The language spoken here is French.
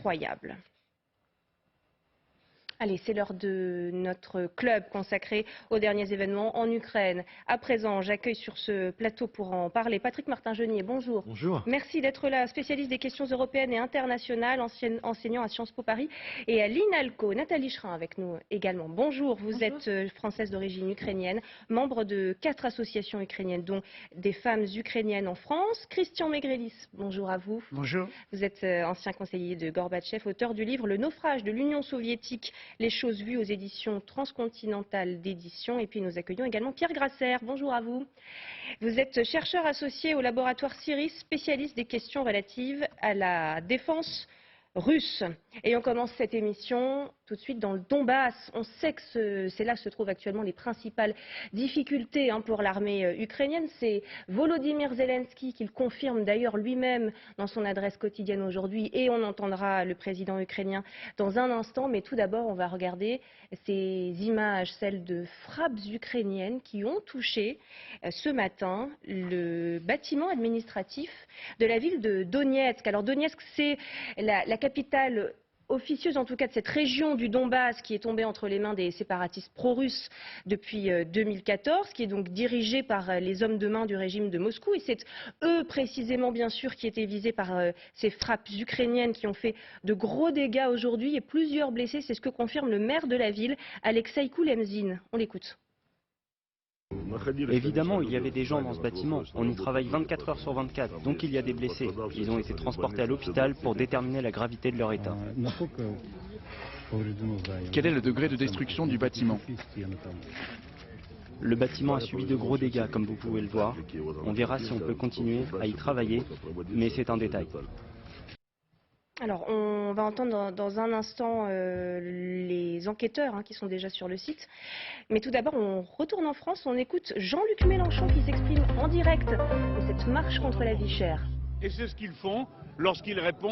effroyable. Allez, c'est l'heure de notre club consacré aux derniers événements en Ukraine. À présent, j'accueille sur ce plateau pour en parler Patrick Martin-Genier. Bonjour. Bonjour. Merci d'être là, spécialiste des questions européennes et internationales, enseignant à Sciences Po Paris et à l'INALCO. Nathalie Schrin avec nous également. Bonjour, vous êtes française d'origine ukrainienne, membre de 4 associations ukrainiennes, dont des femmes ukrainiennes en France. Christian Maigrelis, bonjour à vous. Bonjour. Vous êtes ancien conseiller de Gorbatchev, auteur du livre Le naufrage de l'Union soviétique. Les choses vues aux éditions transcontinentales d'édition. Et puis nous accueillons également Pierre Grasser. Bonjour à vous. Vous êtes chercheur associé au laboratoire CIRIS, spécialiste des questions relatives à la défense russe. Et on commence cette émission tout de suite dans le Donbass. On sait que c'est là que se trouvent actuellement les principales difficultés pour l'armée ukrainienne. C'est Volodymyr Zelensky qui le confirme d'ailleurs lui-même dans son adresse quotidienne aujourd'hui. Et on entendra le président ukrainien dans un instant. Mais tout d'abord, on va regarder ces images, celles de frappes ukrainiennes qui ont touché ce matin le bâtiment administratif de la ville de Donetsk. Alors Donetsk, c'est la capitale officieuse en tout cas de cette région du Donbass qui est tombée entre les mains des séparatistes pro-russes depuis 2014, qui est donc dirigée par les hommes de main du régime de Moscou. Et c'est eux précisément bien sûr qui étaient visés par ces frappes ukrainiennes qui ont fait de gros dégâts aujourd'hui et plusieurs blessés. C'est ce que confirme le maire de la ville, Alexei Koulemzin. On l'écoute. Évidemment, il y avait des gens dans ce bâtiment. On y travaille 24 heures sur 24, donc il y a des blessés. Ils ont été transportés à l'hôpital pour déterminer la gravité de leur état. Quel est le degré de destruction du bâtiment? Le bâtiment a subi de gros dégâts, comme vous pouvez le voir. On verra si on peut continuer à y travailler, mais c'est un détail. Alors, on va entendre dans un instant les enquêteurs qui sont déjà sur le site. Mais tout d'abord, on retourne en France, on écoute Jean-Luc Mélenchon qui s'exprime en direct de cette marche contre la vie chère. Et c'est ce qu'ils font lorsqu'ils répondent